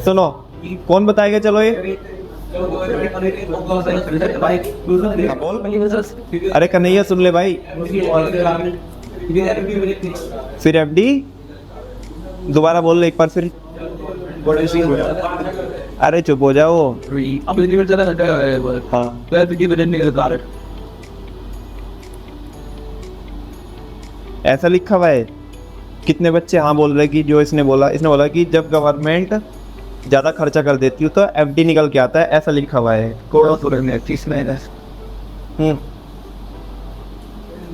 सुनो, कौन बताएगा? चलो ये हाँ, बोल। अरे कन्हैया सुन ले भाई। फिर एफडी दोबारा बोल ले एक बार फिर। अरे चुप हो जाओ। हाँ ऐसा लिखा हुआ है। कितने बच्चे हाँ बोल रहे कि जो इसने बोला कि जब गवर्नमेंट ज़्यादा खर्चा कर देती हो तो एफडी निकल के आता है, ऐसा लिखा हुआ है।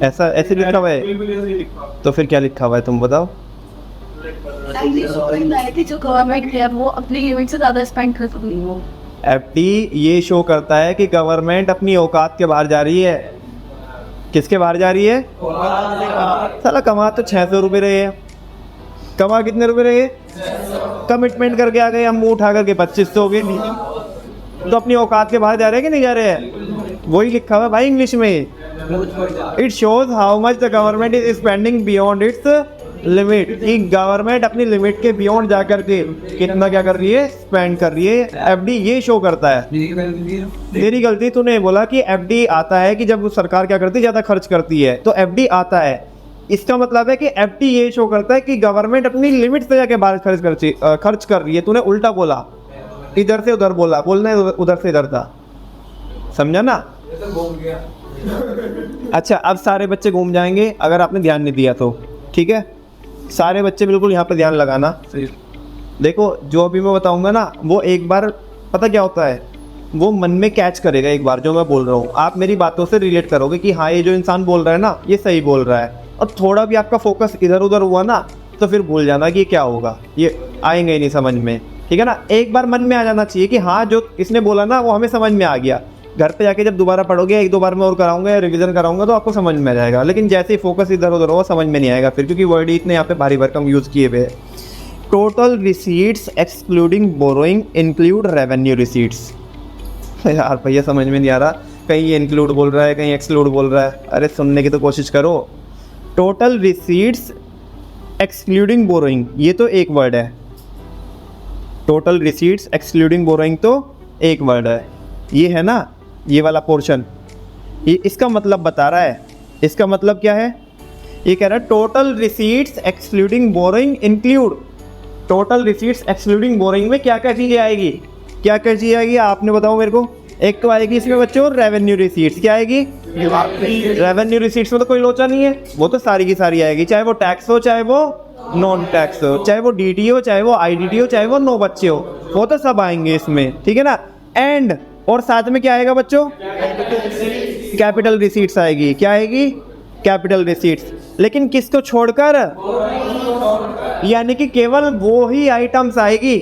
ऐसा ऐसे लिखा हुआ है तो फिर क्या लिखा हुआ है तुम बताओ? जो गवर्नमेंट है वो अपनी लिमिट से ज्यादा स्पेंड कर सकती है। एफडी ये शो करता है कि गवर्नमेंट अपनी औकात के बाहर जा रही है। किसके बाहर जा रही है? साला कमा तो 600 रुपये रहे हैं, कमा कितने रुपए रहे? कमिटमेंट करके आ गए, हम मुंह उठा करके 2500 हो गए, तो अपनी औकात के बाहर जा रहे हैं कि नहीं जा रहे हैं? वही लिखा हुआ है भाई इंग्लिश में। It shows how much the government is spending beyond it's limit. कि गवर्नमेंट अपनी लिमिट के बियॉन्ड जा करके कितना क्या कर रही है? स्पेंड कर रही है। एफडी ये शो करता है। तेरी गलती, तूने बोला कि एफडी आता है कि जब सरकार क्या करती है, ज़्यादा खर्च करती है तो एफडी आता है। इसका मतलब है कि एफडी ये शो करता है कि गवर्नमेंट अपनी लिमिट से जाके बाहर खर्च कर रही है। तूने उल्टा बोला, इधर से उधर बोला, बोलना है उधर से इधर था, समझा ना? अच्छा अब सारे बच्चे घूम जाएंगे अगर आपने ध्यान नहीं दिया तो, ठीक है? सारे बच्चे बिल्कुल यहाँ पे ध्यान लगाना। देखो जो अभी मैं बताऊंगा ना वो एक बार पता क्या होता है, वो मन में कैच करेगा एक बार जो मैं बोल रहा हूँ। आप मेरी बातों से रिलेट करोगे कि हाँ ये जो इंसान बोल रहा है ना ये सही बोल रहा है। और थोड़ा भी आपका फोकस इधर उधर हुआ ना तो फिर भूल जाना कि ये क्या होगा, ये आएंगे ही नहीं समझ में, ठीक है ना? एक बार मन में आ जाना चाहिए कि हाँ जो इसने बोला ना वो हमें समझ में आ गया। घर पे जाके जब दोबारा पढ़ोगे, एक दो बार मैं और कराऊंगा या रिवीजन कराऊंगा तो आपको समझ में आ जाएगा। लेकिन जैसे ही फोकस इधर उधर होगा समझ में नहीं आएगा फिर, क्योंकि वर्ड इतने यहाँ पे भारी भरकम यूज़ किए हुए। Total receipts excluding borrowing include revenue receipts. यार भैया समझ में नहीं आ रहा, कहीं ये इंक्लूड बोल रहा है कहीं एक्सक्लूड बोल रहा है। अरे सुनने की तो कोशिश करो। टोटल रिसीट्स एक्सक्लूडिंग बोरोइंग, ये तो एक वर्ड है। टोटल रिसीट्स एक्सक्लूडिंग बोरोइंग तो एक वर्ड है, ये है ना ये वाला पोर्शन। ये इसका मतलब बता रहा है। इसका मतलब क्या है? ये कह रहा है total receipts excluding borrowing include. Total receipts excluding borrowing में क्या क्या चीज़ें आएगी? क्या क्या चीज़ें आएगी आपने बताओ मेरे को। एक तो आएगी इसमें बच्चों रेवेन्यू रिसीट्स। क्या आएगी? रेवेन्यू रिसीट्स में तो कोई लोचा नहीं है, वो तो सारी की सारी आएगी, चाहे वो टैक्स हो चाहे वो नॉन टैक्स हो, चाहे वो डीटी हो चाहे वो आईडीटी हो चाहे वो नो बच्चे हो, वो तो सब आएंगे इसमें, ठीक है ना? एंड और साथ में क्या आएगा बच्चों? कैपिटल रिसीट्स आएगी। क्या आएगी? Capital receipts. लेकिन किसको छोड़कर? यानी कि केवल वो ही आइटम्स आएगी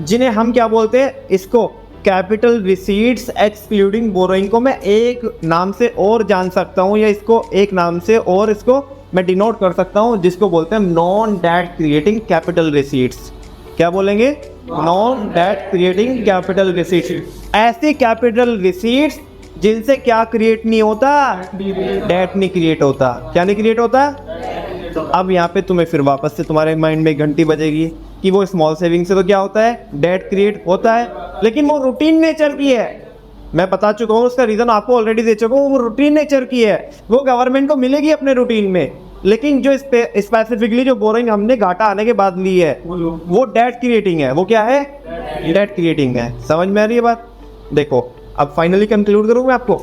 जिन्हें हम क्या बोलते हैं, इसको कैपिटल रिसीट्स एक्सक्लूडिंग बोरोइंग को मैं एक नाम से और जान सकता हूँ, या इसको एक नाम से और इसको मैं डिनोट कर सकता हूँ, जिसको बोलते हैं non debt creating capital receipts. क्या बोलेंगे? Non debt creating capital receipts. ऐसी कैपिटल रिसीट्स जिनसे क्या क्रिएट नहीं होता? डेट नहीं क्रिएट होता। क्या नहीं क्रिएट होता? तो अब यहाँ पे तुम्हें फिर वापस से तुम्हारे माइंड में घंटी बजेगी कि वो स्मॉल सेविंग से तो क्या होता है? डेट क्रिएट होता है, लेकिन वो रूटीन नेचर की है। मैं बता चुका हूँ, उसका रीज़न आपको ऑलरेडी दे चुका हूँ। वो रूटीन नेचर की है, वो गवर्नमेंट को मिलेगी अपने रूटीन में। लेकिन जो स्पेसिफिकली जो बोरिंग हमने घाटा आने के बाद ली है वो डेट क्रिएटिंग है। वो क्या है? डेट क्रिएटिंग है। समझ में आ रही है बात? देखो अब फाइनली कंक्लूड करूँ मैं आपको।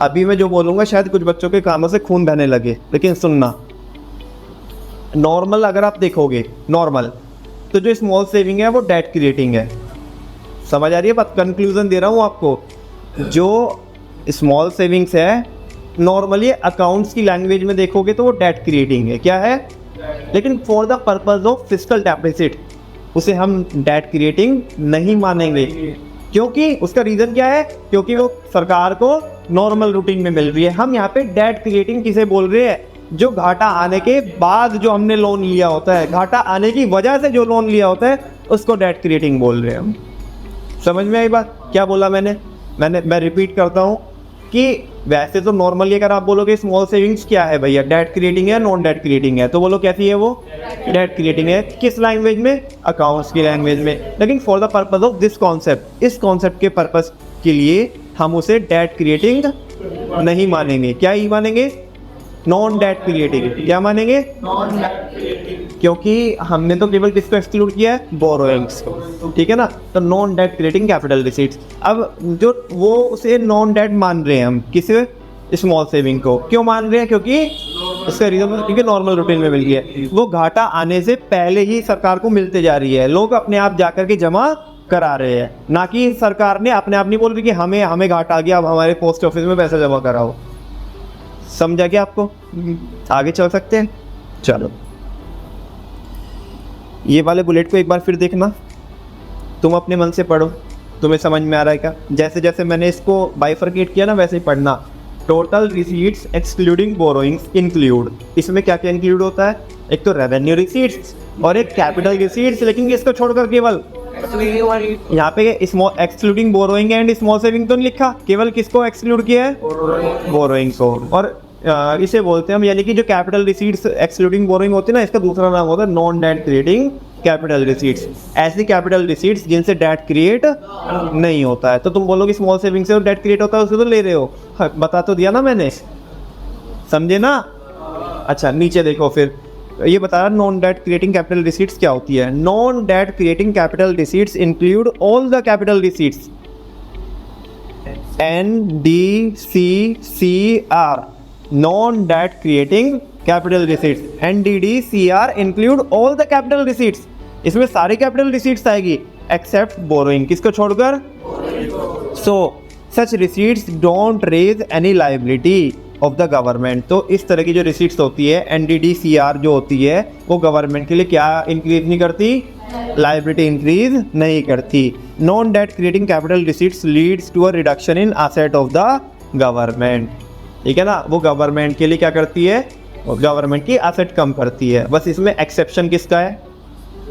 अभी मैं जो बोलूँगा शायद कुछ बच्चों के कानों से खून बहने लगे, लेकिन सुनना। नॉर्मल अगर आप देखोगे नॉर्मल, तो जो स्मॉल सेविंग है वो डेट क्रिएटिंग है। समझ आ रही है बात? कंक्लूजन दे रहा हूँ आपको। जो स्मॉल सेविंग्स है नॉर्मली अकाउंट्स की लैंग्वेज में देखोगे तो वो डेट क्रिएटिंग है। क्या है? लेकिन for the purpose of fiscal deficit उसे हम डेट क्रिएटिंग नहीं मानेंगे। क्योंकि उसका रीज़न क्या है? क्योंकि वो सरकार को नॉर्मल रूटीन में मिल रही है। हम यहाँ पे डेट क्रिएटिंग किसे बोल रहे हैं? जो घाटा आने के बाद जो हमने लोन लिया होता है, घाटा आने की वजह से जो लोन लिया होता है उसको डेट क्रिएटिंग बोल रहे हैं हम। समझ में आई बात? क्या बोला मैंने? मैं रिपीट करता हूँ। कि वैसे तो नॉर्मली अगर आप बोलोगे स्मॉल सेविंग्स क्या है भैया, डेट क्रिएटिंग है, नॉन डेट क्रिएटिंग है, तो बोलो कैसी है वो, डेट क्रिएटिंग है। किस लैंग्वेज में, अकाउंट्स की लैंग्वेज में। लेकिन for the purpose of this concept, इस कॉन्सेप्ट के पर्पस के लिए हम उसे डेट क्रिएटिंग नहीं मानेंगे। क्या ही मानेंगे, नॉन डेट क्रिएटिंग। क्या मानेंगे, क्योंकि हमने तो केवल किसको एक्सक्लूड किया है, बोरोइंग्स को, ठीक है ना। तो non debt creating capital receipts. अब जो वो उसे नॉन डेट मान रहे हैं हम, किसे, स्मॉल सेविंग को। क्यों मान रहे हैं, क्योंकि इसका रीजन क्योंकि नॉर्मल रूटीन में मिल गया है। वो घाटा आने से पहले ही सरकार को मिलते जा रही है, लोग अपने आप जाकर के जमा करा रहे हैं, ना कि सरकार ने अपने आप नहीं बोल रही कि हमें घाटा आ गया, अब हमारे पोस्ट ऑफिस में पैसा जमा कराओ। समझा क्या आपको, आगे चल सकते हैं। चलो ये वाले बुलेट को एक बार फिर देखना, तुम अपने मन से पढ़ो, तुम्हें समझ में आ रहा है क्या। जैसे जैसे मैंने इसको बाइफरकेट किया ना, वैसे ही पढ़ना। Total receipts excluding borrowings include, इसमें क्या क्या इंक्लूड होता है, एक तो रेवेन्यू रिसीट्स और एक कैपिटल रिसीट्स। लेकिन इसको छोड़कर केवल यहाँ पे small excluding borrowing and small saving तो नहीं लिखा, केवल किसको एक्सक्लूड किया है, बोरोइंग को। और इसे बोलते हैं हम, यानी कि जो कैपिटल रिसीट्स एक्सक्लूडिंग बोरोइंग होती है ना, इसका दूसरा नाम होता है non debt creating capital receipts. ऐसी कैपिटल रिसीट्स जिनसे डेट क्रिएट नहीं होता है। तो तुम बोलोगे स्मॉल सेविंग से डेट क्रिएट होता है, उसको तो ले रहे हो, बता तो दिया ना मैंने, समझे ना। अच्छा नीचे देखो, फिर ये बता रहा non debt creating capital receipts क्या होती है। Non debt creating capital receipts include all the capital receipts NDCCR, non debt creating capital receipts. NDDCR include all the capital receipts, इसमें सारी कैपिटल रिसीट्स आएगी एक्सेप्ट बोरोइंग, किसको छोड़कर, so such receipts don't raise any liability of the government. तो इस तरह की जो रिसीट्स होती है NDDCR जो होती है, वो गवर्नमेंट के लिए क्या इंक्रीज नहीं करती, लायबिलिटी इंक्रीज नहीं करती। Non debt creating capital receipts leads to a reduction in asset of the government, ठीक है ना। वो गवर्नमेंट के लिए क्या करती है, गवर्नमेंट की एसेट कम करती है। बस इसमें एक्सेप्शन किसका है,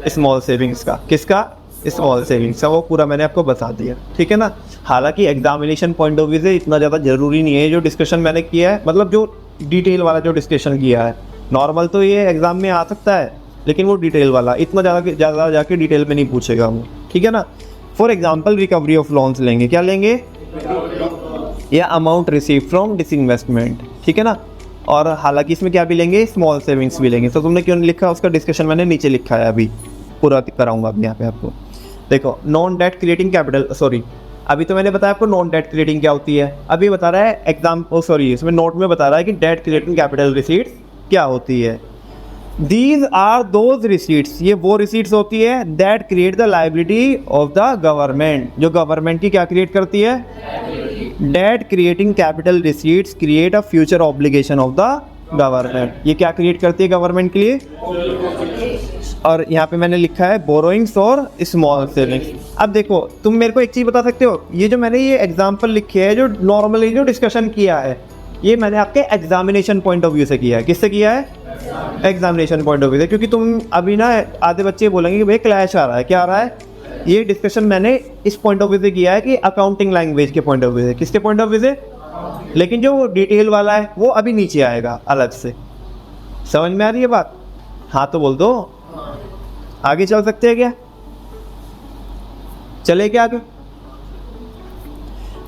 स्मॉल सेविंग्स का। किसका, स्मॉल सेविंग्स का। वो पूरा मैंने आपको बता दिया, ठीक है ना। हालांकि एग्जामिनेशन पॉइंट ऑफ व्यू से इतना ज़्यादा ज़रूरी नहीं है जो डिस्कशन मैंने किया है, मतलब जो डिटेल वाला जो डिस्कशन किया है। नॉर्मल तो ये एग्जाम में आ सकता है, लेकिन वो डिटेल वाला इतना ज़्यादा जाके डिटेल में नहीं पूछेगा वो, ठीक है ना। For example recovery of loans लेंगे, क्या लेंगे, या अमाउंट रिसीव फ्रॉम डिसइन्वेस्टमेंट, ठीक है ना। और हालांकि इसमें क्या भी लेंगे, स्मॉल सेविंग्स भी लेंगे। तो तुमने क्यों नहीं लिखा, उसका डिस्कशन मैंने नीचे लिखा है, अभी पूरा कराऊंगा अभी यहाँ पे आपको। देखो non debt creating capital, sorry अभी तो मैंने बताया आपको नॉन डेट क्रिएटिंग क्या होती है। अभी बता रहा है इसमें नोट में बता रहा है कि डेट क्रिएटिंग कैपिटल रिसीट्स क्या होती है। दीज आर दोज रिसीट्स, ये वो रिसीट्स होती है that create the liability of the government, जो गवर्नमेंट की क्या क्रिएट करती है, debt creating capital receipts create a future obligation of the government. ये क्या क्रिएट करती है गवर्नमेंट के लिए। और यहाँ पे मैंने लिखा है बोरोइंग्स और स्मॉल सेविंग्स। अब देखो तुम मेरे को एक चीज़ बता सकते हो, ये जो मैंने ये एग्जांपल लिखे है, जो नॉर्मली जो डिस्कशन किया है, ये मैंने आपके एग्जामिनेशन पॉइंट ऑफ व्यू से किया है। किससे किया है, एग्जामिनेशन पॉइंट ऑफ व्यू से। क्योंकि तुम अभी ना आधे बच्चे बोलेंगे कि भाई क्लैश आ रहा है, क्या आ रहा है, ये डिस्कशन मैंने इस पॉइंट ऑफ व्यू से किया है कि अकाउंटिंग लैंग्वेज के पॉइंट ऑफ व्यू से। किसके पॉइंट ऑफ व्यू से, लेकिन जो डिटेल वाला है वो अभी नीचे आएगा अलग से। समझ में आ रही है बात, हाँ तो बोल दो, आगे चल सकते हैं क्या, चले क्या आगे।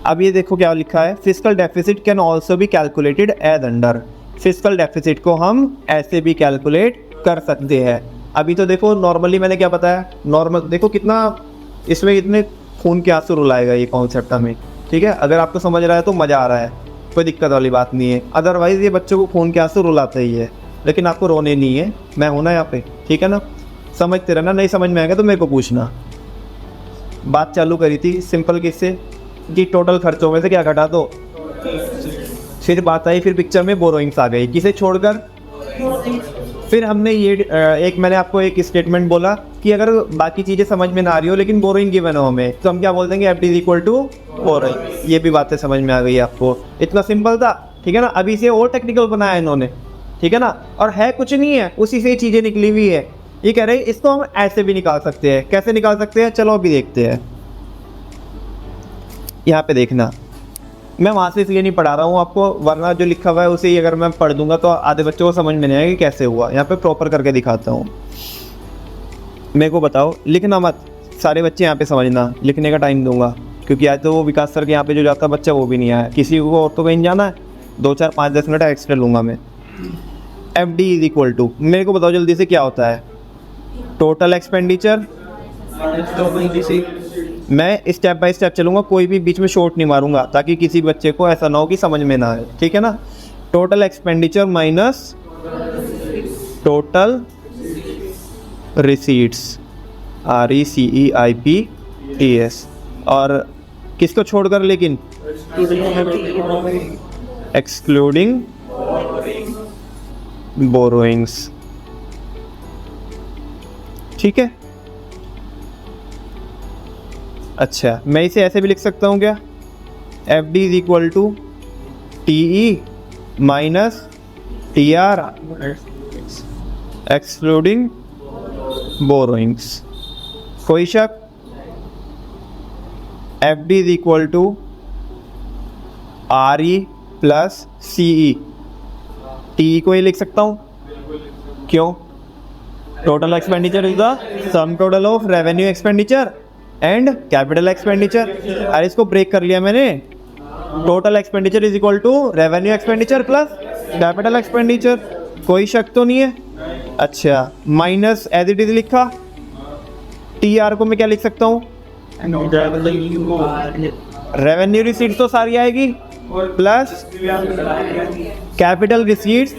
अब ये देखो क्या लिखा है, fiscal deficit can also be calculated as under. Fiscal deficit को हम ऐसे भी कैलकुलेट कर सकते हैं। अभी तो देखो नॉर्मली मैंने क्या बताया, नॉर्मल देखो कितना इसमें इतने खून के आंसू रुलाएगा ये कॉन्सेप्ट हमें, ठीक है। अगर आपको समझ रहा है तो मज़ा आ रहा है, कोई दिक्कत वाली बात नहीं है। अदरवाइज़ ये बच्चों को खून के आंसू रुलाते ही है, लेकिन आपको रोने नहीं है, मैं हूँ ना यहाँ पे, ठीक है ना। समझते रहना, नहीं समझ में आएगा तो मेरे को पूछना। बात चालू करी थी सिंपल किससे, कि टोटल खर्चों में से क्या घटा दो, फिर बात आई, फिर पिक्चर में बोरोइंग्स आ गई, किसे छोड़कर। फिर हमने ये एक मैंने आपको एक स्टेटमेंट बोला कि अगर बाकी चीज़ें समझ में ना आ रही हो लेकिन बोरोइंग गिवन हो हमें, तो हम क्या बोल देंगे, F D equal to borrowing. ये भी बातें समझ में आ गई आपको, इतना सिंपल था, ठीक है ना। अभी से और टेक्निकल बनाया इन्होंने, ठीक है ना। और है कुछ नहीं है, उसी से चीज़ें निकली हुई है। ये कह रहे हैं इसको हम ऐसे भी निकाल सकते हैं। कैसे निकाल सकते हैं, चलो अभी देखते हैं। यहाँ पे देखना, मैं वहाँ से इसलिए नहीं पढ़ा रहा हूँ आपको, वरना जो लिखा हुआ है उसे ही अगर मैं पढ़ दूंगा तो आधे बच्चों को समझ में नहीं आएगा कि कैसे हुआ। यहाँ पे प्रॉपर करके दिखाता हूँ। मेरे को बताओ, लिखना मत, सारे बच्चे यहाँ पे समझना, लिखने का टाइम दूंगा, क्योंकि आज तो वो विकास सर के यहाँ पे जो जाता बच्चा वो भी नहीं आया, किसी को और तो कहीं जाना है, 2 4 5 10 मिनट एक्स्ट्रा लूँगा मैं। F D is equal to, मेरे को बताओ जल्दी से क्या होता है, टोटल एक्सपेंडिचर। मैं स्टेप बाय स्टेप चलूँगा, कोई भी बीच में शॉर्ट नहीं मारूंगा, ताकि किसी बच्चे को ऐसा ना हो कि समझ में ना आए, ठीक है ना। Total expenditure minus total receipts, RECEIPTS, और किसको छोड़कर, लेकिन एक्सक्लूडिंग बोरोइंग्स, ठीक है। अच्छा, मैं इसे ऐसे भी लिख सकता हूँ क्या, FD is equal to TE minus TR excluding borrowings. कोई शक? FD is equal to RE plus CE, TE को ये लिख सकता हूँ, क्यों? Total expenditure is the sum total of revenue expenditure and capital expenditure. अरे इसको ब्रेक कर लिया मैंने, total expenditure is equal to revenue expenditure plus capital expenditure. कोई शक तो नहीं है? अच्छा, माइनस एज इट इज लिखा, TR को मैं क्या लिख सकता हूँ, रेवेन्यू रिसीट्स तो सारी आएगी plus capital receipts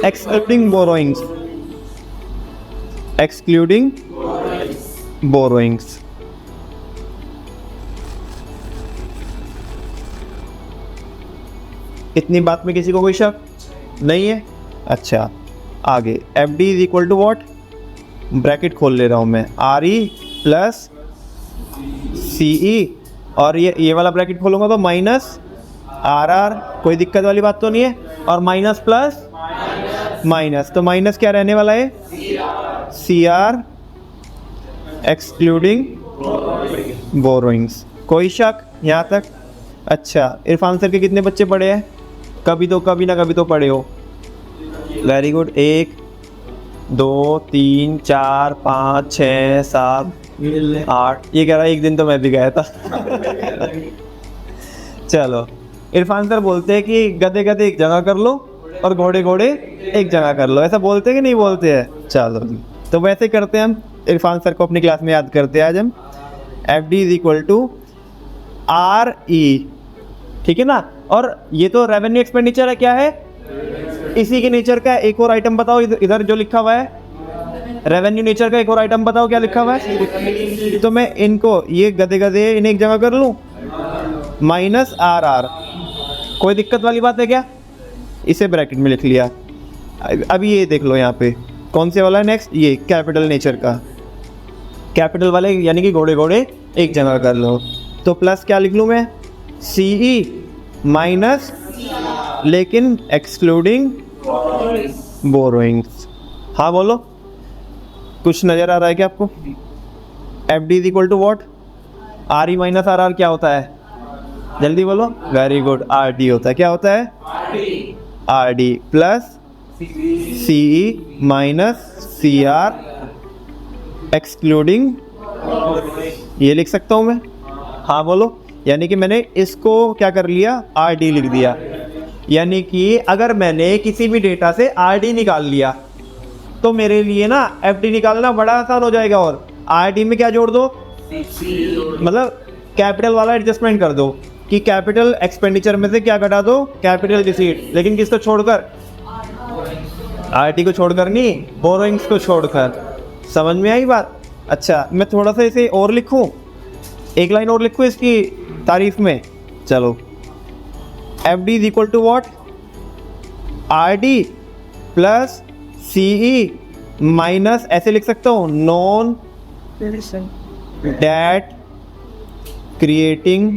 excluding borrowings, excluding borrowings. इतनी बात में किसी को कोई शक नहीं है? अच्छा, आगे FD is equal to what, bracket खोल ले रहा हूँ मैं, RE प्लस CE, और ये वाला ब्रैकेट खोलूँगा तो माइनस RR, कोई दिक्कत वाली बात तो नहीं है, और माइनस प्लस माइनस, तो माइनस क्या रहने वाला है, CR एक्सक्लूडिंग बोरोइंग्स। कोई शक यहाँ तक? अच्छा, इरफान सर के कितने बच्चे पढ़े हैं? कभी ना कभी तो पढ़े हो। वेरी गुड, 1 2 3 4 5 6 7 8, ये कह रहा है एक दिन तो मैं भी गया था। चलो, इरफान सर बोलते हैं कि गधे गधे एक जगह कर लो और घोड़े घोड़े एक जगह कर लो, ऐसा बोलते हैं कि नहीं बोलते हैं? चलो, तो वैसे करते हैं हम, इरफान सर को अपनी क्लास में याद करते हैं आज हम। FD is equal to RE, ठीक है ना। और ये तो रेवेन्यू एक्सपेंडिचर है, क्या है, इसी के नेचर का एक और आइटम बताओ, इधर जो लिखा हुआ है रेवेन्यू नेचर का एक और आइटम बताओ क्या लिखा हुआ है। तो मैं इनको, ये गधे गधे इन्हें एक जगह कर लूँ, माइनस RR, कोई दिक्कत वाली बात है क्या? इसे ब्रैकेट में लिख लिया। अभी ये देख लो यहाँ पे कौन से वाला है नेक्स्ट, ये कैपिटल नेचर का, कैपिटल वाले यानी कि घोड़े घोड़े एक जगह कर लो। तो प्लस क्या लिख लूँ मैं, CE माइनस, लेकिन एक्सक्लूडिंग बोरोइंग्स। हाँ बोलो, कुछ नज़र आ रहा है क्या आपको? FD is equal to what, RE minus RR क्या होता है, जल्दी बोलो। वेरी गुड, RD होता है, क्या होता है, RD plus CE minus CR excluding, ये लिख सकता हूँ मैं? हाँ बोलो। यानी कि मैंने इसको क्या कर लिया, RD लिख दिया। यानी कि अगर मैंने किसी भी डेटा से RD निकाल लिया तो मेरे लिए ना FD निकालना बड़ा आसान हो जाएगा, और RD में क्या जोड़ दो, मतलब कैपिटल वाला एडजस्टमेंट कर दो कि कैपिटल एक्सपेंडिचर में से क्या घटा दो, कैपिटल रिसीट, लेकिन किसको छोड़कर, RD को छोड़कर नहीं, बोरोइंग्स को छोड़कर। समझ में आई बात? अच्छा, मैं थोड़ा सा इसे और लिखूं, एक लाइन और लिखूं इसकी तारीफ में। चलो, FD is equal to what, RD plus CE minus, ऐसे लिख सकता हूँ, non debt creating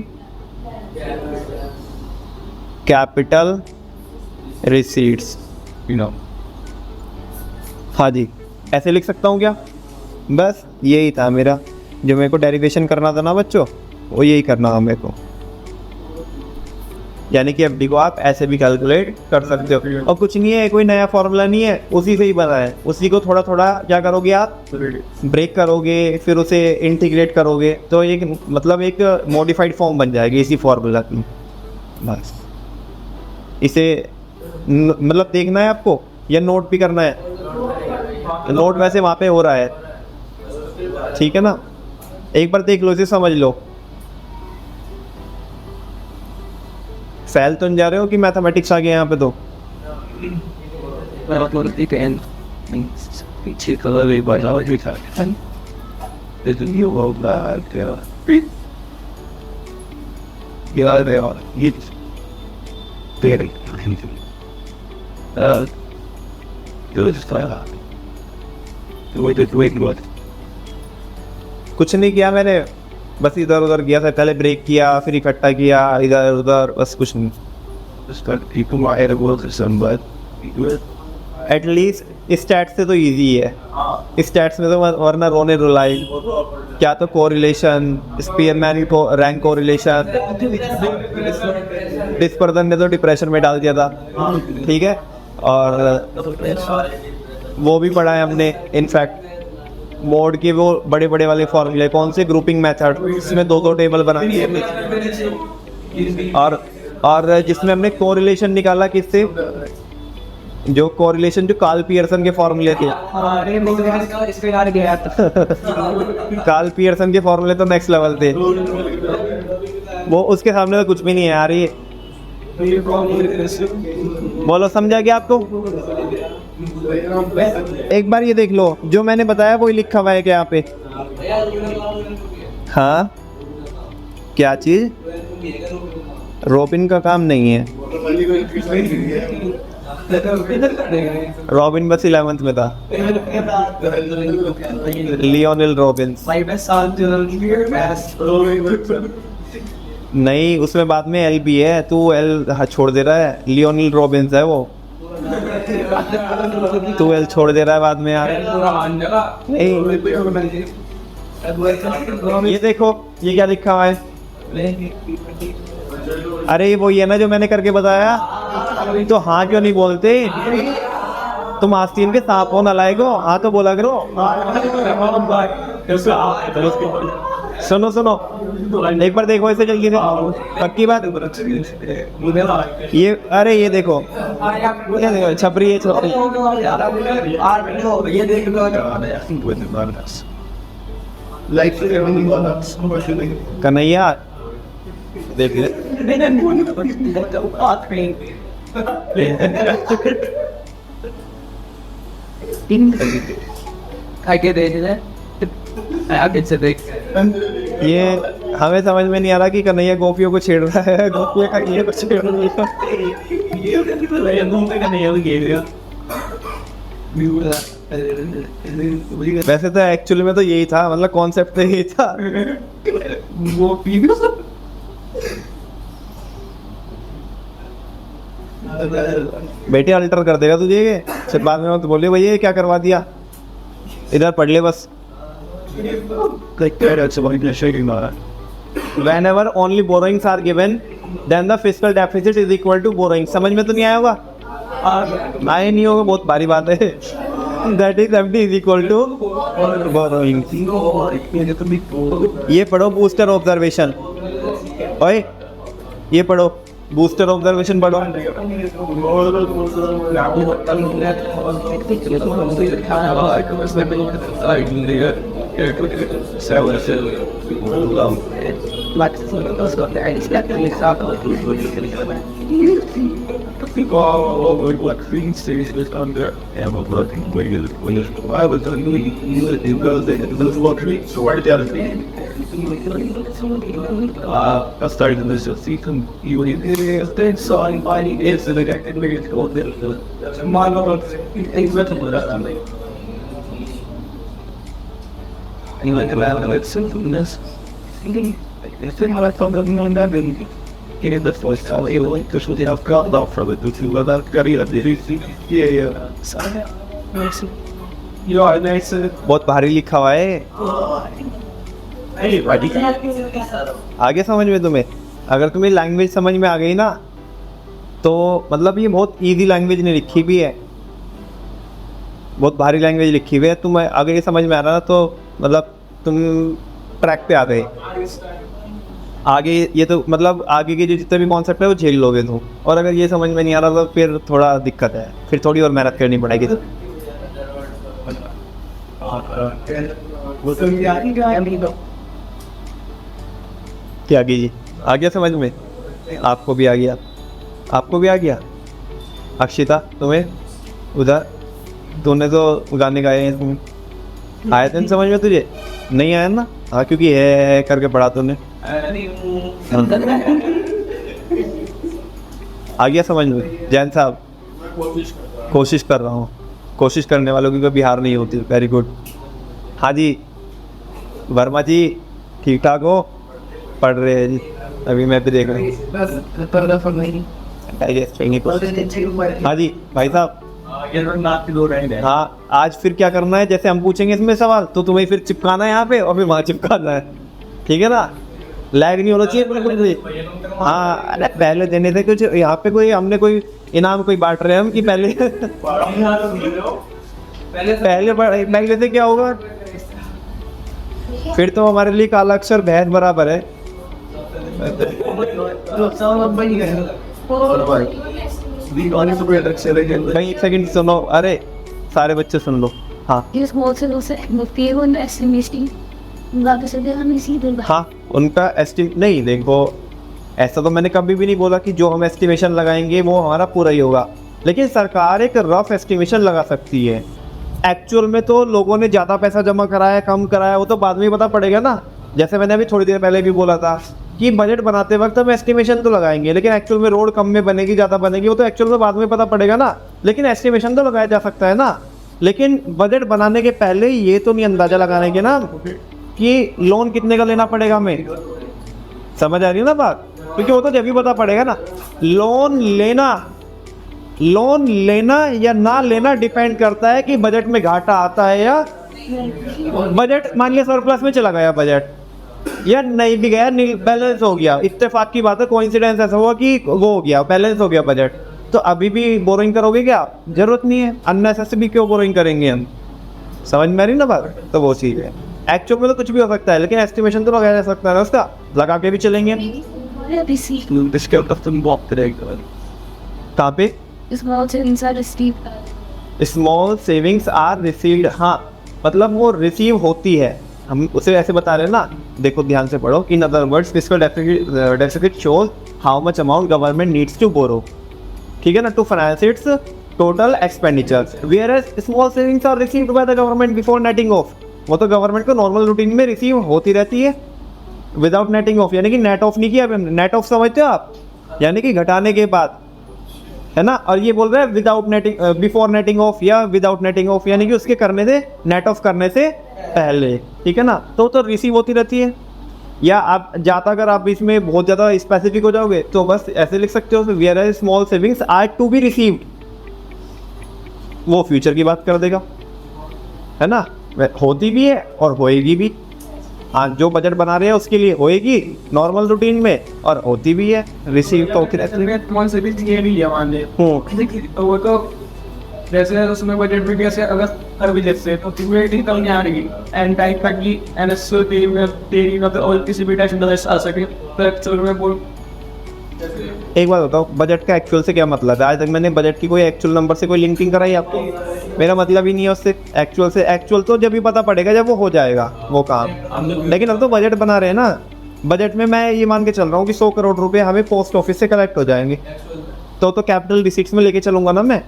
capital receipts. हाँ जी, ऐसे लिख सकता हूँ क्या? बस यही था मेरा, जो मेरे को डेरिवेशन करना था ना बच्चों, वो यही करना था मेरे को। यानी कि एफडी को आप ऐसे भी कैलकुलेट कर सकते हो। और कुछ नहीं है, कोई नया फॉर्मूला नहीं है, उसी से ही बना है। उसी को थोड़ा थोड़ा क्या करोगे आप, ब्रेक करोगे, फिर उसे इंटीग्रेट करोगे, तो एक मतलब एक मॉडिफाइड फॉर्म बन जाएगी इसी फॉर्मूला की। बस इसे मतलब देखना है आपको या नोट भी करना है? नोट वैसे वहाँ पे हो रहा है, ठीक है ना, एक बार देख लो, इसे समझ लो। फेल तो नहीं जा रहे हो कि मैथमेटिक्स आ गया यहाँ पे तो? कुछ नहीं किया मैंने, बस इधर उधर किया था, पहले ब्रेक किया, फिर इकट्ठा किया, इधर उधर, बस कुछ नहीं। एटलीस्ट स्टैट्स से तो इजी है, स्टैट्स में तो वरना रोने रुलाई, क्या तो कोरिलेशन, स्पीयरमैन को रैंक कोरिलेशन, डिस्पर्सन ने तो डिप्रेशन में डाल दिया था, ठीक है। और वो भी पढ़ा है हमने, इनफैक्ट मोड के वो बड़े बड़े वाले फॉर्मूले, कौन से, ग्रुपिंग मेथड, इसमें दो टेबल बना दिए। और जिसमें हमने कोरिलेशन निकाला किससे, जो कोरिलेशन जो कार्ल पियर्सन के फॉर्मूले थे। कार्ल पियर्सन के फॉर्मूले तो नेक्स्ट लेवल थे, वो उसके सामने तो कुछ भी नहीं है यार। ये बोलो, समझा क्या आपको? एक बार ये देख लो, जो मैंने बताया वही लिखा हुआ है क्या यहाँ पे? हाँ, क्या चीज? रॉबिन का काम नहीं है, रॉबिन बस 11th में था, लियोनेल रॉबिन्स। नहीं, उसमें बाद में एल भी है, तू एल छोड़ दे रहा है, लियोनेल रॉबिन्स है वो, तू एल छोड़ दे रहा है बाद में यार। नहीं, ये देखो, ये क्या लिखा हुआ है? अरे वो ये ना जो मैंने करके बताया, तो हाँ क्यों नहीं बोलते? तुम आस्तीन के सांप हो, नालायक हो, हाँ तो बोला करो। सुनो सुनो, एक बार देखो इसे जल्दी से, पक्की बात। ये अरे ये देखो, छपरी है, छपरी। कन्हैया देख ले, ये हमें समझ में नहीं आ रहा कि कन्हैया गोपियों को छेड़ रहा है, गोपियाँ कन्हैया को छेड़ रही है। वैसे तो एक्चुअली में तो यही था, मतलब कॉन्सेप्ट तो यही था। बेटे अल्टर कर देगा तुझे ये, सिर्फ बाद में मत बोलिए भैया क्या करवा दिया, इधर पढ़ ले बस। Whenever only borrowings are given, then the fiscal deficit is equal to borrowing। समझ में तो नहीं आया होगा? आए नहीं होगा, बहुत भारी बात है। That is FD is equal to borrowing। ये पढ़ो बूस्टर ऑब्जर्वेशन, ओए ये पढ़ो बूस्टर ऑब्जर्वेशन पढ़ो। I started in this season. You then saw inviting is the next biggest goal. My lord, it's better than that. You like about it, sinfulness. I think I found that on that and getting the voice how it will because we have got off from it to about career. Yeah. So, nice. You are nice. बहुत भारी लिखा हुआ है। आगे समझ में तुम्हें, अगर तुम्हें लैंग्वेज समझ में आ गई ना, तो मतलब ये बहुत इजी लैंग्वेज नहीं लिखी भी है, बहुत भारी लैंग्वेज लिखी हुई है। तुम अगर ये समझ में आ रहा ना तो मतलब तुम ट्रैक पे आ गए। आगे ये तो मतलब आगे के जो जितने भी कॉन्सेप्ट है वो झेल लोगे तुम, और अगर ये समझ में नहीं आ रहा तो फिर थोड़ा दिक्कत है, फिर थोड़ी और मेहनत करनी पड़ेगी। क्या की जी, आ गया समझ में? आपको भी आ गया, आपको भी आ गया। अक्षिता तुम्हें उधर तूने तो गाने गाए हैं इसमें, आया था समझ में? तुझे नहीं आया ना? हाँ क्योंकि है करके पढ़ा तूने। आ गया समझ में जैन साहब? कोशिश कर रहा हूँ, कोशिश करने वालों की कभी हार नहीं होती। Very good. हाँ जी वर्मा जी ठीक ठाक हो? पढ़ रहे हैं जी, अभी मैं भी देख रहा हूँ। हाँ जी भाई साहब। हाँ आज फिर क्या करना है, जैसे हम पूछेंगे इसमें सवाल तो तुम्हें फिर चिपकाना है यहाँ पे और फिर वहाँ चिपकाना है, ठीक है ना? लैग नहीं होना चाहिए बिल्कुल भी। हाँ अरे पहले देने थे कुछ यहाँ पे, कोई हमने कोई इनाम कोई बांट रहे हैं हम कि पहले पहले से क्या होगा? फिर तो हमारे लिए काला अक्षर भैंस बराबर है। भाई एक सेकंड सुनो, अरे सारे बच्चे सुन लो। हाँ हाँ उनका एस्टिमेट नहीं, देखो ऐसा तो मैंने कभी भी नहीं बोला कि जो हम एस्टिमेशन लगाएंगे वो हमारा पूरा ही होगा, लेकिन सरकार एक रफ एस्टिमेशन लगा सकती है। एक्चुअल में तो लोगों ने ज़्यादा पैसा जमा कराया कम कराया वो तो बाद में ही पता पड़ेगा ना। जैसे मैंने अभी थोड़ी देर पहले भी बोला था कि बजट बनाते वक्त हम एस्टिमेशन तो लगाएंगे, लेकिन एक्चुअल में रोड कम में बनेगी ज़्यादा बनेगी वो तो एक्चुअल में बाद में पता पड़ेगा ना, लेकिन एस्टिमेशन तो लगाया जा सकता है ना। लेकिन बजट बनाने के पहले ये तो नहीं अंदाज़ा लगाने के ना कि लोन कितने का लेना पड़ेगा हमें, समझ आ रही है ना बात? क्योंकि वो तो जब भी पता पड़ेगा ना। लोन लेना या ना लेना डिपेंड करता है कि बजट में घाटा आता है या बजट मान लिया सरप्लस में चला गया बजट, या नहीं भी गया बैलेंस हो गया। इत्तेफाक की बात है, कोइंसिडेंस ऐसा हुआ कि वो हो गया बैलेंस हो गया बजट, तो अभी भी बोरोइंग करोगे क्या? जरूरत नहीं है, अननेसेसरी क्यों बोरोइंग करेंगे हम? समझ में आ रही ना बात? तो वो चीज़ है। एक्चुअल में तो कुछ भी हो सकता है, लेकिन एस्टिमेशन तो लगाया जा सकता है ना उसका, लगा के भी चलेंगे। कहाँ पे? Small savings are received. हाँ मतलब वो रिसीव होती है, हम उसे ऐसे बता रहे हैं ना। देखो ध्यान से पढ़ो। In other words fiscal deficit shows how much amount government needs to borrow, ठीक है ना, to finance its total expenditures, whereas small savings are received by the government before netting off. वो तो गवर्नमेंट को normal routine में receive होती रहती है विदाउट नेटिंग ऑफ, यानी कि नेट ऑफ नहीं किया हमने। नेट ऑफ समझते हो आप? यानी कि घटाने के बाद, है ना। और ये बोल रहे हैं without netting, before netting of या विदाउट नेटिंग ऑफ, यानी कि उसके करने से, नेट ऑफ करने से पहले, ठीक है ना। तो रिसीव होती रहती है। या आप ज़्यादा अगर आप इसमें बहुत ज़्यादा स्पेसिफिक हो जाओगे तो बस ऐसे लिख सकते हो, whereas small savings are to be received, वो फ्यूचर की बात कर देगा, है ना। होती भी है और होएगी भी। हाँ जो बजट बना रहे हैं उसके लिए होएगी नॉर्मल रूटीन में, और होती भी है, रिसीव तो होती रहती है। जैसे उसमें बजट भी कैसे अगर हर बजट से तो क्यूरेटिंग कम नहीं आ रही एंड टाइम तक की एनएसओ तेरी मतलब और किसी भी टाइम नजर आ सके तो एक्चुअल में बोल। एक बात बताओ, बजट का एक्चुअल से क्या मतलब है? आज तक मैंने बजट की कोई एक्चुअल नंबर से कोई लिंकिंग कराई आपको? मेरा मतलब ही नहीं है उससे। एक्चुअल से, एक्चुअल तो जब भी पता पड़ेगा जब वो हो जाएगा वो काम। लेकिन अब तो बजट बना रहे हैं ना, बजट में मैं ये मान के चल रहा हूँ कि 100 करोड़ रुपए हमें पोस्ट ऑफिस से कलेक्ट हो जाएंगे, तो कैपिटल रिसीट्स में लेके चलूंगा ना मैं,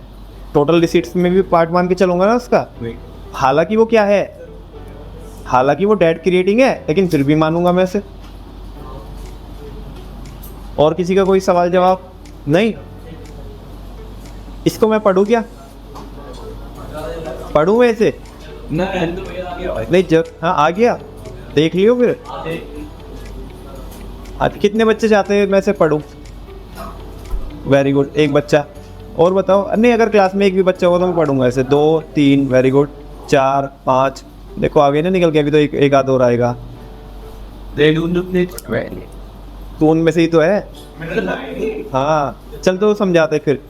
टोटल रिसीट्स में भी पार्ट मान के चलूंगा ना उसका। हालांकि वो क्या है, हालांकि वो डेट क्रिएटिंग है, लेकिन फिर भी मानूंगा मैं इसे। और किसी का कोई सवाल जवाब नहीं? इसको मैं पढ़ूँ क्या? पढ़ूँ मैं इसे? नहीं जब हाँ आ गया, देख लियो फिर। आज कितने बच्चे चाहते हैं मैं इसे पढ़ूँ? वेरी गुड, एक बच्चा और बताओ। नहीं अगर क्लास में एक भी बच्चा होगा तो मैं पढ़ूंगा ऐसे। 2 3 वेरी गुड, 4 5 देखो आगे ना निकल के, अभी तो एक आध और आएगा। तो उनमें से ही तो है। हाँ चल तो समझाते फिर।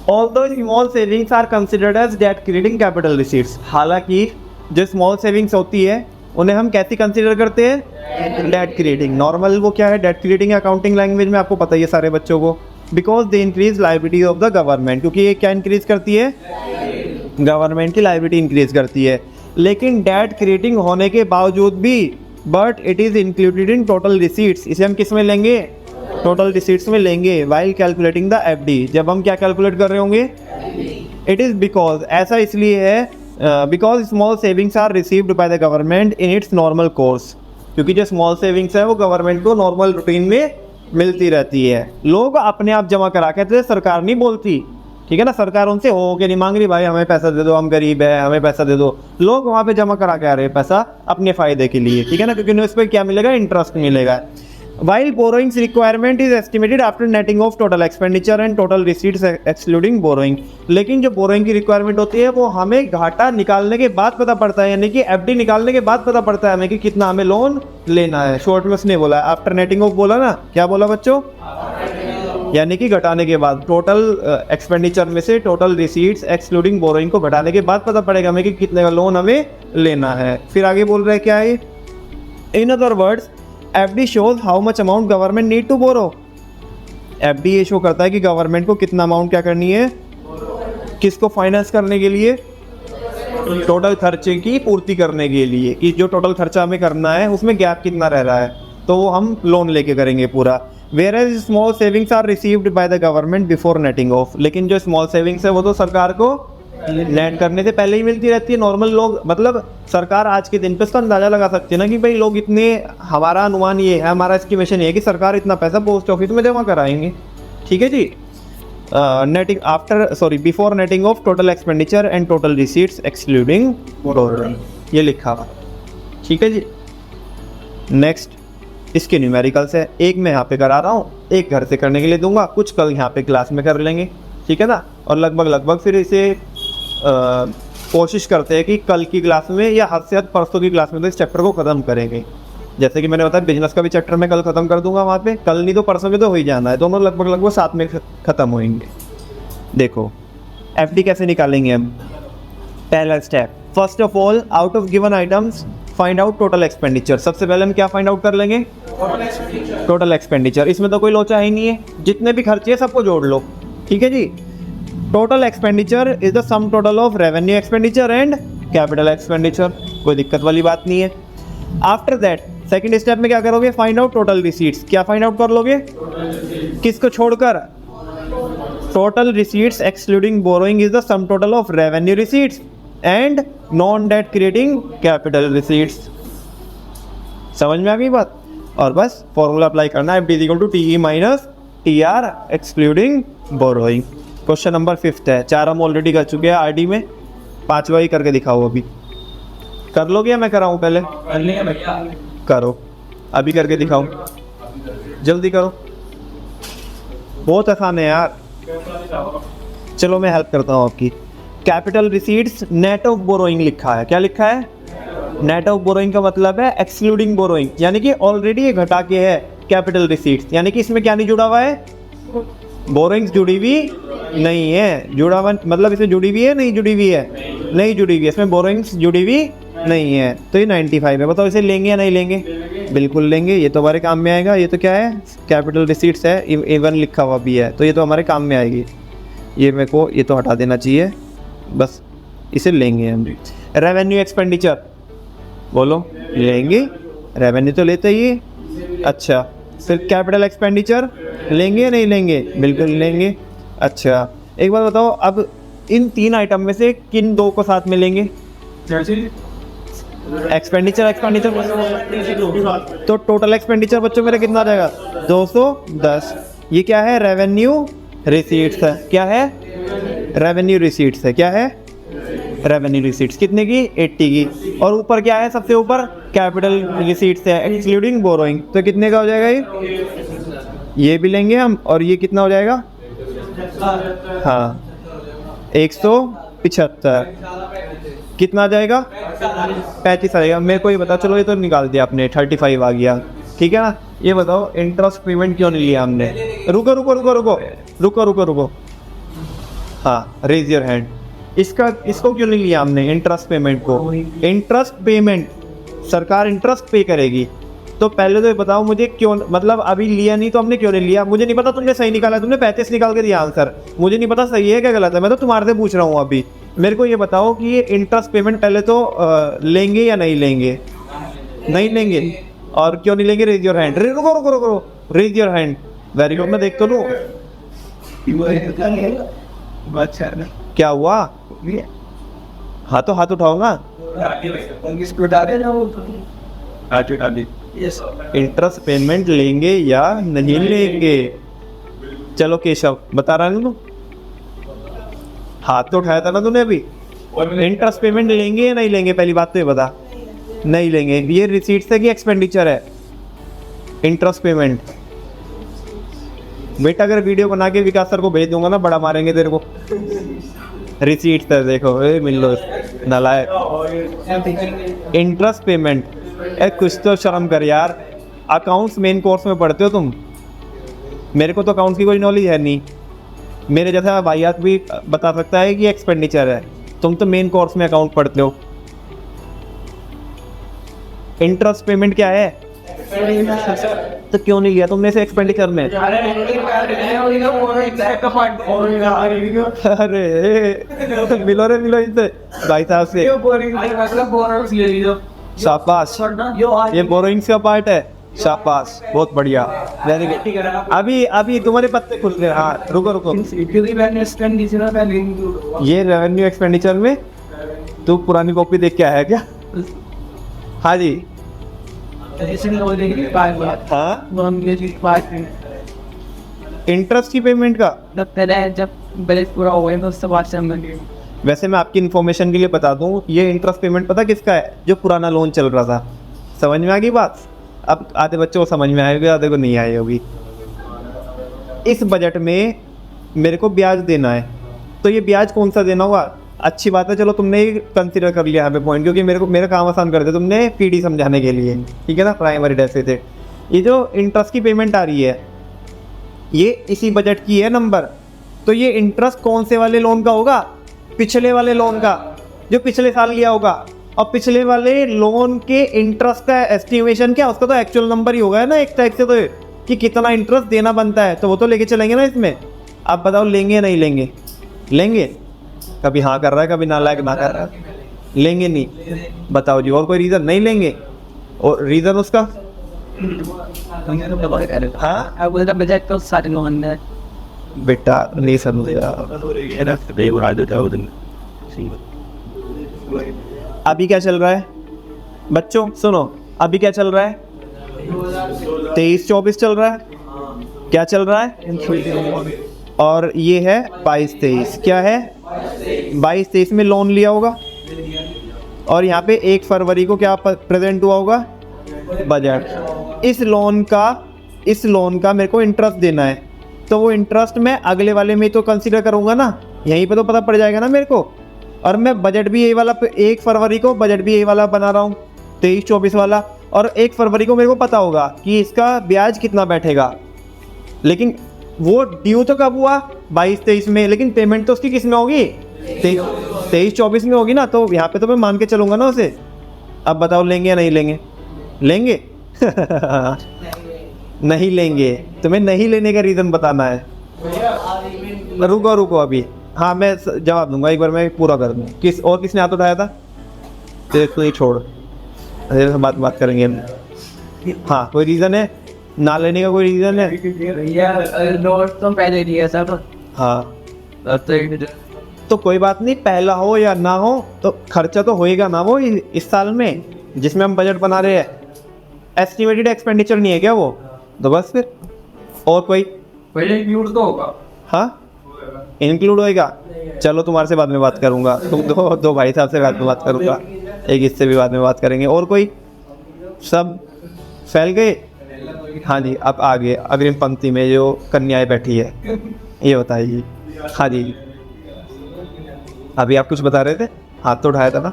Although small savings are considered as debt creating capital receipts, हालांकि जो स्मॉल सेविंग्स होती है उन्हें हम कैसी कंसिडर करते हैं, डेट क्रिएटिंग। नॉर्मल वो क्या है, डेट क्रिएटिंग अकाउंटिंग लैंग्वेज में आपको पता ही है सारे बच्चों को, because they increase liability of the government, क्योंकि ये क्या इंक्रीज करती है, गवर्नमेंट की लाइबिलिटी इंक्रीज करती है। लेकिन डेट क्रिएटिंग होने के बावजूद भी but it is included in total receipts, इसे हम किस में लेंगे, टोटल रिसीट्स में लेंगे। वाइल कैलकुलेटिंग द एफडी, जब हम क्या कैलकुलेट कर रहे होंगे, इट इज़ बिकॉज, ऐसा इसलिए है because small savings are received by the government in its normal course, क्योंकि जो स्मॉल सेविंग्स है वो गवर्नमेंट को नॉर्मल रूटीन में मिलती रहती है। लोग अपने आप जमा करा के थे, सरकार नहीं बोलती, ठीक है ना, सरकार उनसे हो के नहीं मांग रही, भाई हमें पैसा दे दो, हम गरीब है हमें पैसा दे दो। लोग वहाँ पे जमा करा के आ रहे हैं पैसा अपने फ़ायदे के लिए, ठीक है ना, क्योंकि उस पर क्या मिलेगा, इंटरेस्ट मिलेगा। While borrowings requirement is estimated after netting of total expenditure and total receipts excluding borrowing, लेकिन जो बोरोइंग की रिक्वायरमेंट होती है वो हमें घाटा निकालने के बाद पता पड़ता है, यानी कि एफडी निकालने के बाद पता पड़ता है हमें कि कितना हमें लोन लेना है। शॉर्ट में उसने बोला आफ्टर नेटिंग ऑफ, बोला ना, क्या बोला बच्चों, यानी कि घटाने के बाद, टोटल एक्सपेंडिचर में से टोटल रिसीट्स एक्सक्लूडिंग बोरोइंग को घटाने के बाद पता पड़ेगा हमें कि कितने का लोन हमें लेना है। फिर आगे बोल रहे हैं क्या है, in other words FD shows how much amount government need to borrow. FD ये शो करता है कि गवर्नमेंट को कितना अमाउंट क्या करनी है, किसको फाइनेंस करने के लिए, टोटल खर्चे की पूर्ति करने के लिए, कि जो टोटल खर्चा हमें करना है उसमें गैप कितना रह रहा है, तो वो हम लोन लेके करेंगे पूरा। Whereas small savings are received by the government before netting off, लेकिन जो स्मॉल सेविंग्स है वो तो सरकार को नेट करने से पहले ही मिलती रहती है। नॉर्मल लोग, मतलब सरकार आज के दिन पे इसका अंदाज़ा लगा सकती है ना कि भाई लोग इतने, हमारा अनुमान ये है, हमारा एस्टिमेशन ये है कि सरकार इतना पैसा पोस्ट ऑफिस में जमा कराएंगे, ठीक है जी। Netting after, sorry, before netting of total expenditure and total receipts excluding borrowing, ये लिखा हुआ, ठीक है जी। नेक्स्ट इसके न्यूमेरिकल्स है, एक मैं यहाँ पे करा रहा हूँ, एक घर से करने के लिए दूंगा, कुछ कल यहाँ पे क्लास में कर लेंगे, ठीक है ना। और लगभग फिर इसे कोशिश करते हैं कि कल की क्लास में या हद से हद परसों की क्लास में तो इस चैप्टर को ख़त्म करेंगे। जैसे कि मैंने बताया बिजनेस का भी चैप्टर मैं कल ख़त्म कर दूंगा, वहाँ पे कल नहीं तो परसों में तो हो ही जाना है, दोनों लगभग साथ में ख़त्म होंगे। देखो एफडी कैसे निकालेंगे हम, पहला step, first of all out of given items find out total expenditure. सबसे पहले हम क्या फाइंड आउट कर लेंगे, टोटल एक्सपेंडिचर। इसमें तो कोई लोचा ही नहीं है, जितने भी खर्चे हैं सबको जोड़ लो, ठीक है जी। Total expenditure is the sum total of revenue expenditure and capital expenditure, कोई दिक्कत वाली बात नहीं है। आफ्टर दैट सेकंड स्टेप में क्या करोगे, फाइंड आउट टोटल रिसीट्स। क्या फाइंड आउट कर लोगे, किसको छोड़कर, total receipts excluding borrowing is the sum total of revenue receipts and non debt creating capital receipts. समझ में आ गई बात। और बस फॉर्मूला अप्लाई करना है, F D is equal to T E minus T R excluding borrowing. Question number 5 है, 4 हम ऑलरेडी कर चुके हैं आरडी में, 5वां ही करके दिखाओ। अभी कर लोगे या मैं कराऊँ पहले, करो अभी करके दिखाओ, जल्दी करो, बहुत आसान है यार। चलो मैं हेल्प करता हूँ आपकी। Capital receipts net of borrowing लिखा है, क्या लिखा है, नेट ऑफ बोरोइंग का मतलब है एक्सक्लूडिंग बोरोइंग, यानी कि ऑलरेडी ये घटा के है कैपिटल रिसीट्स, यानी कि इसमें क्या नहीं जुड़ा हुआ है, बोरोइंग्स जुड़ी हुई नहीं है। जुड़ा हुआ मतलब इसमें जुड़ी हुई है, नहीं जुड़ी हुई है, नहीं जुड़ी हुई है, इसमें बोरोइंग्स जुड़ी हुई नहीं है। तो ये 95 है, बताओ इसे लेंगे या नहीं लेंगे, बिल्कुल लेंगे, ये तो हमारे काम में आएगा। ये तो क्या है, कैपिटल रिसीट्स है, इवन लिखा हुआ भी है, तो ये तो हमारे काम में आएगी। ये मेरे को ये तो हटा देना चाहिए, बस इसे लेंगे हम। रेवेन्यू एक्सपेंडिचर बोलो, लेंगे, रेवेन्यू तो लेते ही। अच्छा फिर कैपिटल एक्सपेंडिचर लेंगे या नहीं लेंगे, बिल्कुल लेंगे। अच्छा एक बात बताओ, अब इन 3 आइटम में से किन 2 को साथ में लेंगे, एक्सपेंडिचर तो टोटल एक्सपेंडिचर बच्चों मेरा कितना आ जाएगा, 210। ये क्या है, रेवेन्यू रिसीट्स है, क्या है, रेवेन्यू रिसीट्स है, क्या है, रेवेन्यू रिसीट्स कितने की, 80 की। और ऊपर क्या है, सबसे ऊपर कैपिटल रिसीट्स है एक्सक्लूडिंग बोरोइंग, तो कितने का हो जाएगा ये भी लेंगे हम। और ये कितना हो जाएगा, हाँ 175, कितना आ जाएगा 35 आएगा। मेरे को ये बताओ, चलो ये तो निकाल दिया आपने, 35 आ गया, ठीक है ना। ये बताओ इंटरेस्ट पेमेंट क्यों नहीं लिया हमने? रुको रुको रुको रुको रुको रुको रुको, हाँ रेज योर हैंड। इसको क्यों नहीं लिया हमने इंटरेस्ट पेमेंट को? इंटरेस्ट पेमेंट सरकार इंटरेस्ट पे करेगी, तो पहले तो ये बताओ मुझे क्यों, मतलब अभी लिया नहीं तो हमने क्यों नहीं लिया? मुझे नहीं पता, तुमने सही निकाला, तुमने 35 निकाल के दिया आंसर, मुझे नहीं पता सही है क्या गलत है, मैं तो तुम्हारे से पूछ रहा हूँ अभी। मेरे को ये बताओ कि ये इंटरेस्ट पेमेंट पहले तो लेंगे या नहीं लेंगे? नहीं लेंगे। और क्यों नहीं लेंगे? Raise your hand. रुको रुको रुको, raise your hand. Very good, मैं देख तो लूँ क्या हुआ। हाथ उठाओ ना। इंटरेस्ट पेमेंट लेंगे या नहीं लेंगे? चलो केशव बता रहा है, हाथ तो उठाया था ना तूने अभी। इंटरेस्ट पेमेंट लेंगे या नहीं लेंगे? पहली बात तो ये बता। नहीं लेंगे। ये रिसीट्स है कि एक्सपेंडिचर है? Interest payment. बेटा अगर वीडियो बना के विकास सर को भेज दूंगा ना, बड़ा मारेंगे तेरे को। रिसीट्स है देखो, मिल लो नालायक। इंटरेस्ट पेमेंट, कुछ तो शर्म कर यार। अकाउंट्स मेन कोर्स में पढ़ते हो तुम, मेरे को तो अकाउंट्स की कोई नॉलेज है नहीं। मेरे जैसा भाईयात भी बता सकता है कि एक्सपेंडिचर है, तुम तो मेन कोर्स में अकाउंट पढ़ते हो। इंटरेस्ट पेमेंट क्या है? तो क्यों नहीं लिया तुमने इसे एक्सपेंडिचर में? अरे मिलो इनसे भाई साहब से। शाबाश, ये बोरोइंग्स का पार्ट है। शाबाश, बहुत बढ़िया, वेरी गुड। अभी तुम्हारे पत्ते खुल गए। हाँ रुको, ये रेवेन्यू एक्सपेंडिचर में तू पुरानी कॉपी देख के आया क्या? हाँ जी, हाँ इंटरेस्ट की पेमेंट का। जब बैलेंस पूरा हो गया तो उससे बाद से हम वैसे मैं आपकी इन्फॉर्मेशन के लिए बता दूं, ये इंटरेस्ट पेमेंट पता किसका है? जो पुराना लोन चल रहा था। समझ में आ गई बात? अब आधे बच्चों को समझ में आएगी, आधे को नहीं आई होगी। इस बजट में मेरे को ब्याज देना है, तो ये ब्याज कौन सा देना होगा? अच्छी बात है, चलो तुमने कंसिडर कर लिया यहाँ पे पॉइंट, क्योंकि मेरा काम आसान कर दिया तुमने पीडी समझाने के लिए, ठीक है ना, प्राइमरी डेफिसिट। ये जो इंटरेस्ट की पेमेंट आ रही है ये इसी बजट की है नंबर। तो ये इंटरेस्ट कौन से वाले लोन का होगा? पिछले वाले लोन का, जो पिछले साल लिया होगा। और पिछले वाले लोन के इंटरेस्ट का एस्टिमेशन क्या, उसका तो एक्चुअल नंबर ही होगा ना एक टाइप से, तो कि कितना इंटरेस्ट देना बनता है, तो वो तो लेके चलेंगे ना इसमें। आप बताओ लेंगे या नहीं लेंगे? लेंगे। कभी हाँ कर रहा है, कभी नालायक ना कर रहा है। लेंगे नहीं, बताओ जी। और कोई रीज़न? नहीं लेंगे। और रीज़न उसका? हाँ बजट तो सारे लोन है बेटा नहीं समझेगा। अभी क्या चल रहा है बच्चों? सुनो, अभी क्या चल रहा है? 23-24 चल रहा है। क्या चल रहा है? और ये है 22-23। क्या है? 22-23 में लोन लिया होगा, और यहाँ पे 1 फरवरी को क्या प्रेजेंट हुआ होगा? बजट। इस लोन का मेरे को इंटरेस्ट देना है, तो वो इंटरेस्ट मैं अगले वाले में तो कंसीडर करूँगा ना, यहीं पे तो पता पड़ जाएगा ना मेरे को। और मैं बजट भी यही वाला 1 फरवरी को बजट भी यही वाला बना रहा हूँ, 23-24 वाला। और 1 फरवरी को मेरे को पता होगा कि इसका ब्याज कितना बैठेगा। लेकिन वो ड्यू तो कब हुआ? 22-23 में, लेकिन पेमेंट तो उसकी किस में होगी? 23-24 में होगी ना। तो यहाँ पे तो मैं मान के चलूँगा ना उसे। अब बताओ लेंगे या नहीं लेंगे? लेंगे? नहीं लेंगे। तुम्हें नहीं लेने का रीज़न बताना है। रुको अभी, हाँ मैं जवाब दूंगा, एक बार मैं पूरा कर दूँ। किसने हाथ उठाया था? तो ये छोड़, बात करेंगे। हाँ कोई रीज़न है? ना लेने का कोई रीज़न है? नोट तो पहले दिया सब। हाँ तो कोई बात नहीं, पहला हो या ना हो तो खर्चा तो होएगा ना वो इस साल में जिसमें हम बजट बना रहे हैं। एस्टिमेटेड एक्सपेंडिचर नहीं है क्या वो? तो बस फिर और कोई पहले इंक्लूड तो होगा। हाँ इंक्लूड होएगा। चलो तुम्हारे से बाद में बात करूँगा, तुम दो भाई साहब से बाद में बात करूँगा, एक इससे भी बाद में बात करेंगे। और कोई? सब फैल गए? हाँ जी, अब आगे अग्रिम पंक्ति में जो कन्याएं बैठी है ये बताइए। हाँ जी, अभी आप कुछ बता रहे थे, हाथ तो उठाया था ना।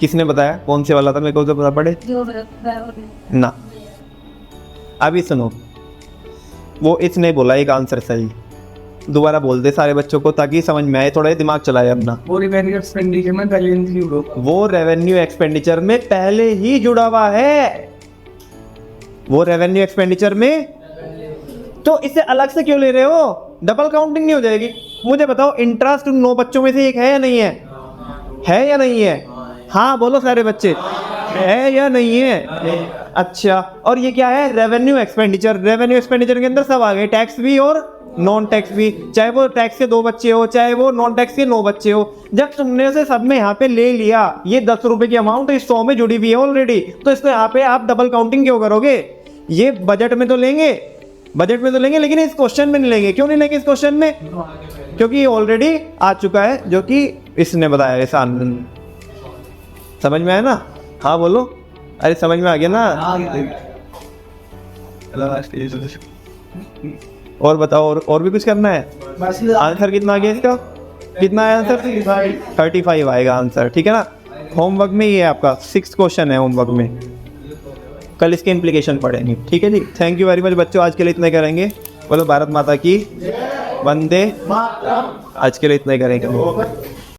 किसने बताया? कौन से वाला था? मेरे को तो पता पड़े जो ना। अभी सुनो, वो इसने बोला एक आंसर सही, दोबारा बोल दे सारे बच्चों को ताकि समझ में आए, थोड़ा दिमाग चलाए अपना। वो रेवेन्यू एक्सपेंडिचर में पहले इंक्लूड हो, वो रेवेन्यू एक्सपेंडिचर में पहले ही जुड़ा हुआ है, वो रेवेन्यू एक्सपेंडिचर में। तो इसे अलग से क्यों ले रहे हो? डबल काउंटिंग नहीं हो जाएगी? मुझे बताओ, इंटरेस्ट 9 बच्चों में से एक है या नहीं है? है या नहीं है? हाँ बोलो सारे बच्चे, है या नहीं है? अच्छा, और ये क्या है? Revenue expenditure. रेवेन्यू एक्सपेंडिचर के अंदर सब आ गए, टैक्स भी और नॉन टैक्स भी, चाहे वो टैक्स के 2 बच्चे हो, चाहे वो नॉन टैक्स के 9 बच्चे हो। जब तुमने उसे सब में यहाँ पे ले लिया, ये 10 रुपए की अमाउंट इस 100 में जुड़ी हुई है ऑलरेडी, तो इसको यहाँ पे आप डबल काउंटिंग क्यों करोगे? ये बजट में तो लेंगे, बजट में तो लेंगे, लेकिन इस क्वेश्चन में नहीं लेंगे। क्यों नहीं लेंगे इस क्वेश्चन में? क्योंकि ये ऑलरेडी आ चुका है, जो कि इसने बताया है सामने। समझ में आया ना? हाँ बोलो, अरे समझ में आ गया ना? और बताओ, और भी कुछ करना है? आंसर कितना आ गया इसका? कितना आया आंसर? 35 आएगा आंसर, ठीक है ना? होमवर्क में ये आपका 6 क्वेश्चन है होमवर्क में, कल इसके इम्प्लीकेशन पढ़ेंगे, ठीक है जी। थैंक यू वेरी मच बच्चों, आज के लिए इतना करेंगे। बोलो भारत माता की वंदे, आज के लिए इतना ही करेंगे।